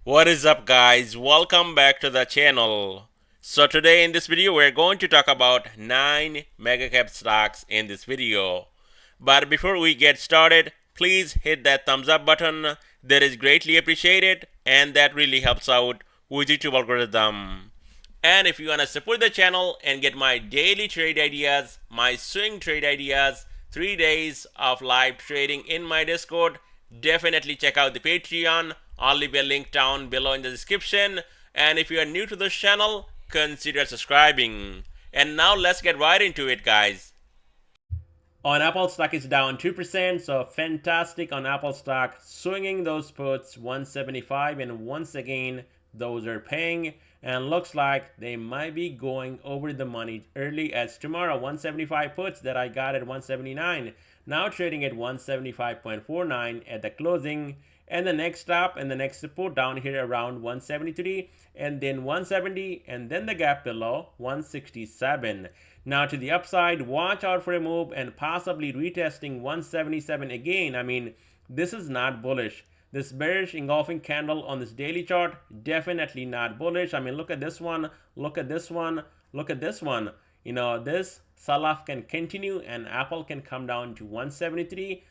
What is up, guys? Welcome back to the channel. So today in this video we're going to talk about 9 mega cap stocks in this video. But before we get started, please hit that thumbs up button. That is greatly appreciated and that really helps out with YouTube algorithm. And if you want to support the channel and get my daily trade ideas, my swing trade ideas, 3 days of live trading in my Discord, definitely check out the Patreon. I'll leave a link down below in the description. And if you are new to this channel, consider subscribing. And now let's get right into it, guys. On Apple stock is down 2%, so fantastic on Apple stock, swinging those puts 175, and once again those are paying, and looks like they might be going over the money early as tomorrow. 175 puts that I got at 179, now trading at 175.49 at the closing, and the next stop and the next support down here around 173, and then 170, and then the gap below 167. Now to the upside, watch out for a move and possibly retesting 177 again. I mean, this is not bullish. This bearish engulfing candle on this daily chart, definitely not bullish. I mean, look at this one, look at this one, look at this one. You know, this sell-off can continue and Apple can come down to 173.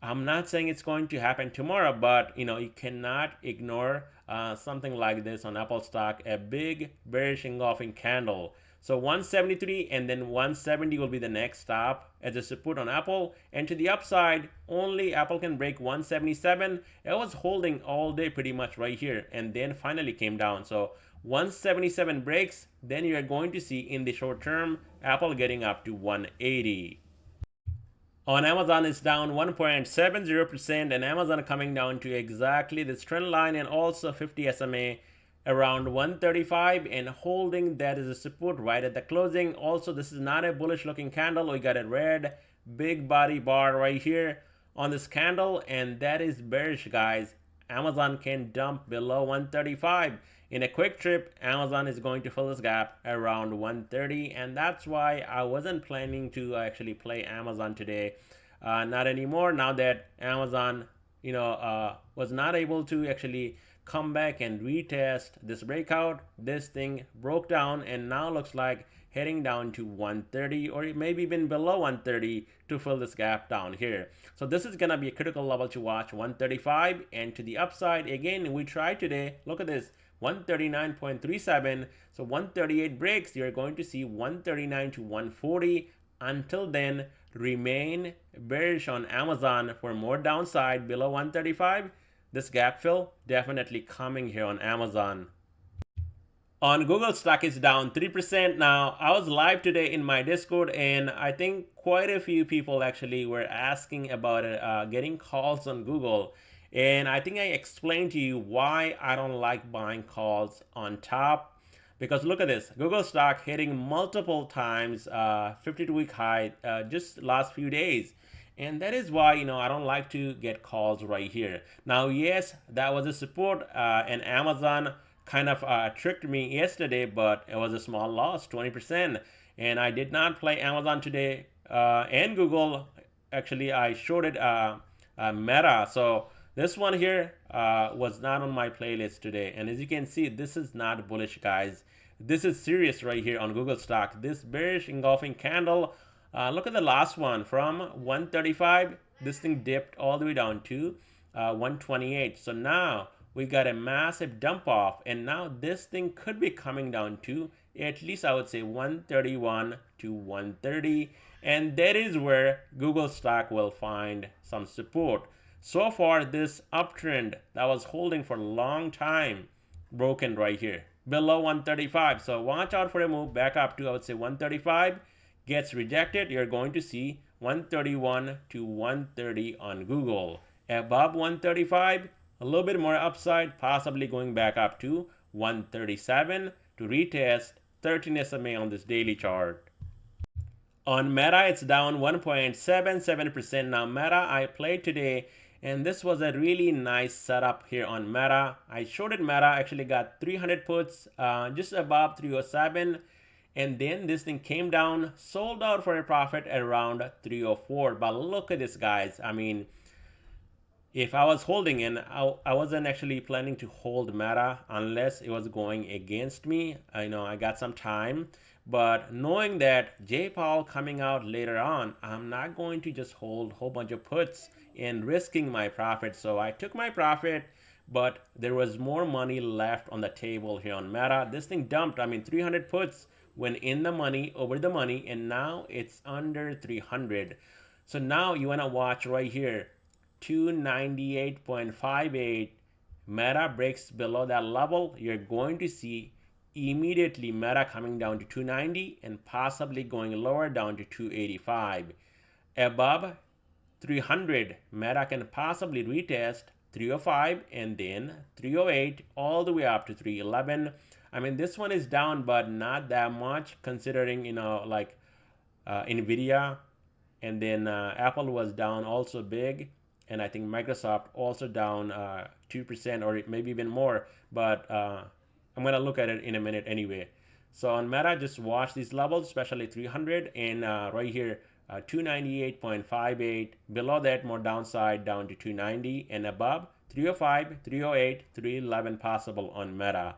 I'm not saying it's going to happen tomorrow, but you cannot ignore something like this on Apple stock, a big bearish engulfing candle. So 173 and then 170 will be the next stop as a support on Apple. And to the upside, only Apple can break 177. It was holding all day pretty much right here and then finally came down. So 177 breaks, then you're going to see in the short term Apple getting up to 180. On Amazon, it's down 1.70%, and Amazon coming down to exactly this trend line and also 50 SMA around 135 and holding that as a support right at the closing. Also, this is not a bullish looking candle. We got a red big body bar right here on this candle, and that is bearish, guys. Amazon can dump below 135. In a quick trip, Amazon is going to fill this gap around 130, and that's why I wasn't planning to actually play Amazon today. Not anymore, now that Amazon was not able to actually come back and retest this breakout. This thing broke down and now looks like heading down to 130 or maybe even below 130 to fill this gap down here. So this is going to be a critical level to watch, 135. And to the upside, again, we tried today, look at this, 139.37. So 138 breaks, you're going to see 139 to 140. Until then, remain bearish on Amazon for more downside below 135. This gap fill definitely coming here on Amazon. On Google stock is down 3%. Now, I was live today in my Discord and I think quite a few people actually were asking about getting calls on Google. And I think I explained to you why I don't like buying calls on top. Because look at this, Google stock hitting multiple times 52-week high just last few days. And that is why, I don't like to get calls right here. Now, yes, that was a support and Amazon kind of tricked me yesterday, but it was a small loss, 20%. And I did not play Amazon today and Google. Actually, I shorted Meta. So this one here was not on my playlist today. And as you can see, this is not bullish, guys. This is serious right here on Google stock. This bearish engulfing candle. Look at the last one from 135. This thing dipped all the way down to 128. So now we got a massive dump off. And now this thing could be coming down to at least I would say 131 to 130. And that is where Google stock will find some support. So far, this uptrend that was holding for a long time broken right here below 135. So watch out for a move back up to I would say 135. Gets rejected, you're going to see 131 to 130 on Google. Above 135, a little bit more upside, possibly going back up to 137 to retest 13 SMA on this daily chart. On Meta, it's down 1.77%. Now, Meta, I played today, and this was a really nice setup here on Meta. I shorted Meta, actually got 300 puts, just above 307. And then this thing came down, sold out for a profit at around 304. But look at this, guys. I mean, if I was holding in, I wasn't actually planning to hold Meta unless it was going against me. I know I got some time, but knowing that J Powell coming out later on, I'm not going to just hold a whole bunch of puts and risking my profit. So I took my profit, but there was more money left on the table here on Meta. This thing dumped, I mean, 300 puts when in the money, over the money, and now it's under 300. So now you want to watch right here. 298.58 Meta breaks below that level, you're going to see immediately Meta coming down to 290 and possibly going lower down to 285. Above 300, Meta can possibly retest 305 and then 308 all the way up to 311. I mean, this one is down, but not that much considering, like Nvda, and then Apple was down also big, and I think Microsoft also down 2% or maybe even more. But I'm gonna look at it in a minute anyway. So on Meta, just watch these levels, especially 300 and right here 298.58. Below that, more downside down to 290, and above 305, 308, 311 possible on Meta.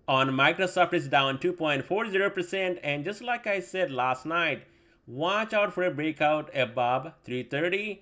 On Microsoft, it's down 2.40%, and just like I said last night, watch out for a breakout above 330,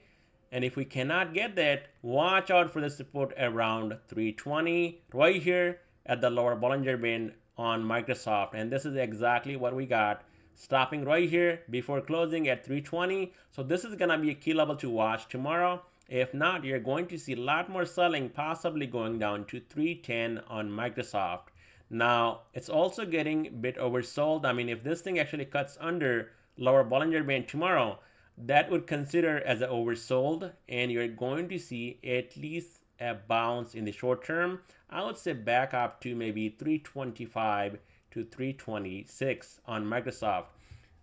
and if we cannot get that, watch out for the support around 320 right here at the lower Bollinger Band on Microsoft. And this is exactly what we got, stopping right here before closing at 320. So this is gonna be a key level to watch tomorrow. If not, you're going to see a lot more selling, possibly going down to 310 on Microsoft. Now, it's also getting a bit oversold. I mean, if this thing actually cuts under lower Bollinger Band tomorrow, that would consider as an oversold, and you're going to see at least a bounce in the short term. I would say back up to maybe 325 to 326 on Microsoft.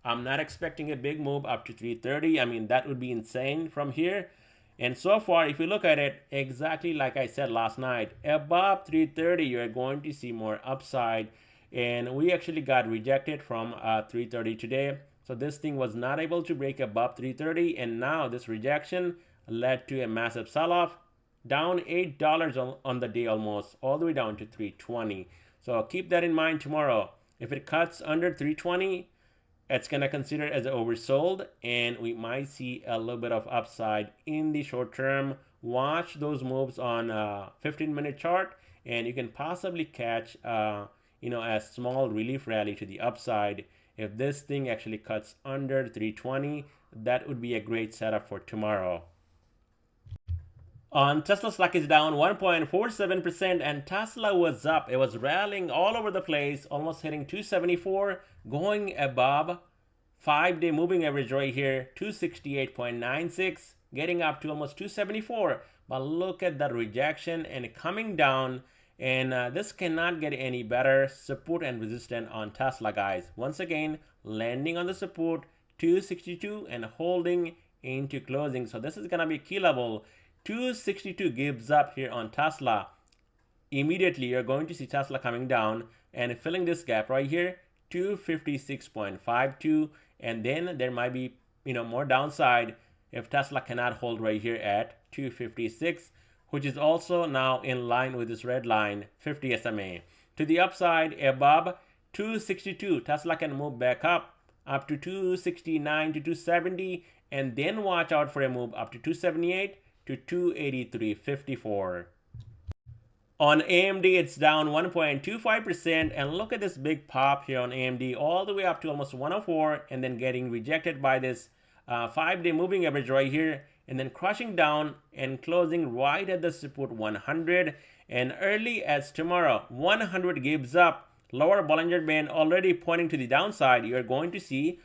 I'm not expecting a big move up to 330. I mean, that would be insane from here. And so far, if you look at it, exactly like I said last night, above 330, you're going to see more upside. And we actually got rejected from 330 today. So this thing was not able to break above 330, and now this rejection led to a massive sell-off, down $8 on the day almost, all the way down to 320. So keep that in mind tomorrow. If it cuts under 320, it's going to consider it as oversold, and we might see a little bit of upside in the short term. Watch those moves on 15-minute chart, and you can possibly catch a small relief rally to the upside. If this thing actually cuts under 320, that would be a great setup for tomorrow. On Tesla, stock is down 1.47%, and Tesla was up. It was rallying all over the place, almost hitting 274, going above 5-day moving average right here, 268.96, getting up to almost 274. But look at that rejection and coming down, and this cannot get any better. Support and resistance on Tesla, guys. Once again, landing on the support 262 and holding into closing. So this is gonna be key level. 262 gives up here on Tesla. Immediately you're going to see Tesla coming down and filling this gap right here, 256.52, and then there might be more downside if Tesla cannot hold right here at 256, which is also now in line with this red line, 50 SMA. To the upside, above 262, Tesla can move back up to 269 to 270, and then watch out for a move up to 278 to 283.54. On AMD, it's down 1.25%, and look at this big pop here on AMD, all the way up to almost 104, and then getting rejected by this 5-day moving average right here, and then crushing down and closing right at the support 100. And early as tomorrow, 100 gives up, lower Bollinger Band already pointing to the downside. You're going to see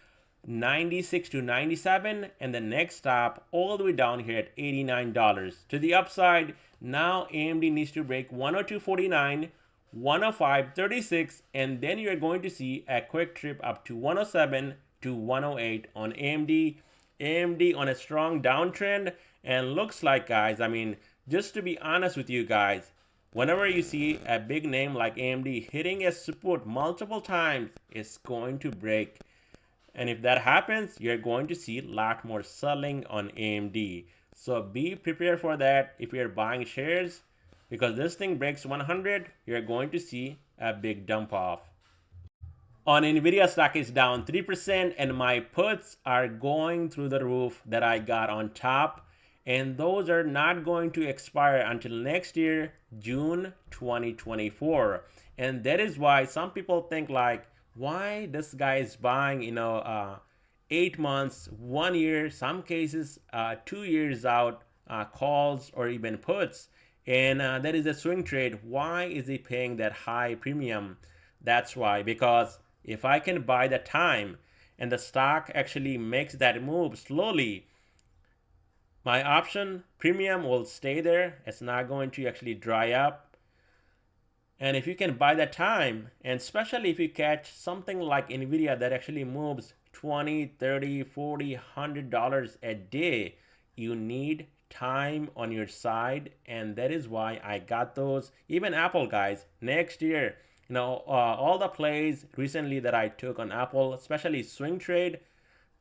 96 to 97, and the next stop all the way down here at $89. To the upside, now AMD needs to break 102.49, 105.36, and then you're going to see a quick trip up to 107 to 108 on AMD. AMD on a strong downtrend, and looks like, guys, I mean, just to be honest with you guys, whenever you see a big name like AMD hitting a support multiple times, it's going to break. And if that happens, you're going to see a lot more selling on AMD. So be prepared for that if you're buying shares, because this thing breaks 100, you're going to see a big dump off. On Nvidia stock is down 3%, and my puts are going through the roof that I got on top, and those are not going to expire until next year, June 2024. And that is why some people think like, why this guy is buying 8 months, 1 year, some cases 2 years out calls or even puts, and that is a swing trade. Why is he paying that high premium? That's why, because if I can buy the time and the stock actually makes that move slowly, my option premium will stay there. It's not going to actually dry up. And if you can buy that time, and especially if you catch something like Nvidia that actually moves 20, 30, 40, $100 a day, you need time on your side. And that is why I got those. Even Apple, guys, next year, all the plays recently that I took on Apple, especially swing trade,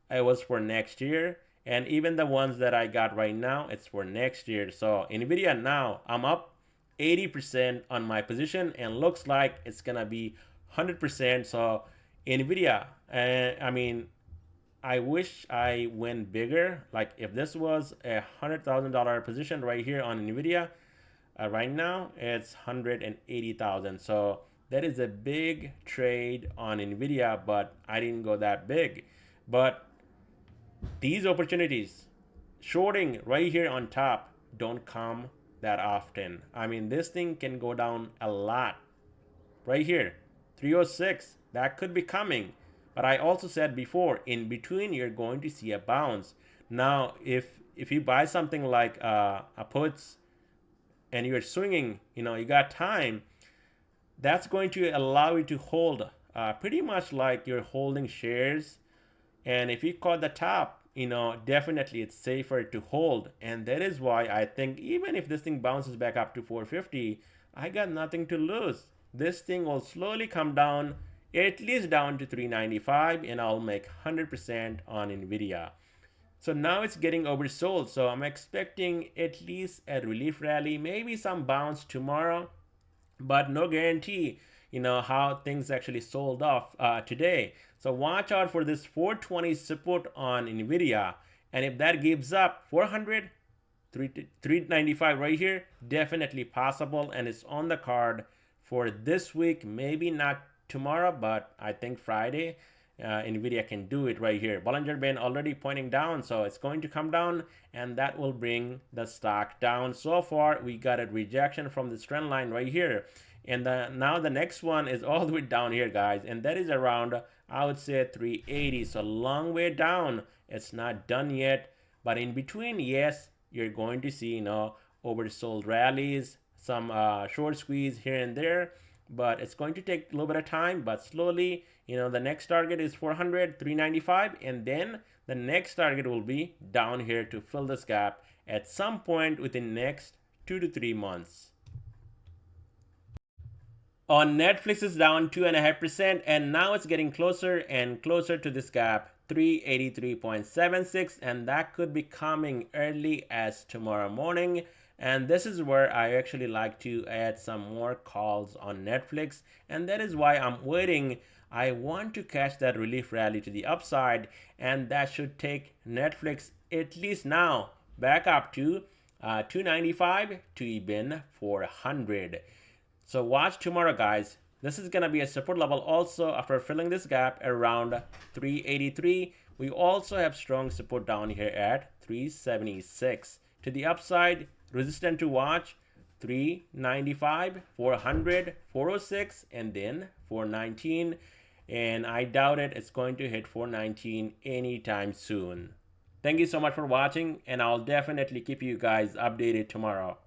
it was for next year. And even the ones that I got right now, it's for next year. So Nvidia now, I'm up 80% on my position, and looks like it's gonna be 100%. So Nvidia, I wish I went bigger. Like if this was a $100,000 position right here on Nvidia, right now it's 180,000. So that is a big trade on Nvidia, but I didn't go that big. But these opportunities, shorting right here on top, don't come that often. This thing can go down a lot. Right here, 306, that could be coming. But I also said before, in between, you're going to see a bounce. Now, if you buy something like a puts and you're swinging, you got time, that's going to allow you to hold pretty much like you're holding shares. And if you caught the top, definitely it's safer to hold. And that is why I think even if this thing bounces back up to 450, I got nothing to lose. This thing will slowly come down, at least down to 395, and I'll make 100% on Nvidia. So now it's getting oversold. So I'm expecting at least a relief rally, maybe some bounce tomorrow, but no guarantee how things actually sold off today. So watch out for this 420 support on Nvidia, and if that gives up 400, 395 right here, definitely possible, and it's on the card for this week. Maybe not tomorrow, but I think Friday Nvidia can do it right here. Bollinger Band already pointing down, so it's going to come down, and that will bring the stock down. So far we got a rejection from this trend line right here, and now the next one is all the way down here, guys, and that is around, I would say, 380. So long way down. It's not done yet, but in between, yes, you're going to see oversold rallies, some short squeeze here and there, but it's going to take a little bit of time, but slowly. The next target is 400, 395, and then the next target will be down here to fill this gap at some point within next 2 to 3 months. On Netflix is down 2.5%, and now it's getting closer and closer to this gap, 383.76, and that could be coming early as tomorrow morning. And this is where I actually like to add some more calls on Netflix, and that is why I'm waiting. I want to catch that relief rally to the upside, and that should take Netflix at least now back up to 295 to even 400. So watch tomorrow, guys. This is going to be a support level also after filling this gap around 383. We also have strong support down here at 376. To the upside, resistant to watch, 395, 400, 406, and then 419. And I doubt it's going to hit 419 anytime soon. Thank you so much for watching, and I'll definitely keep you guys updated tomorrow.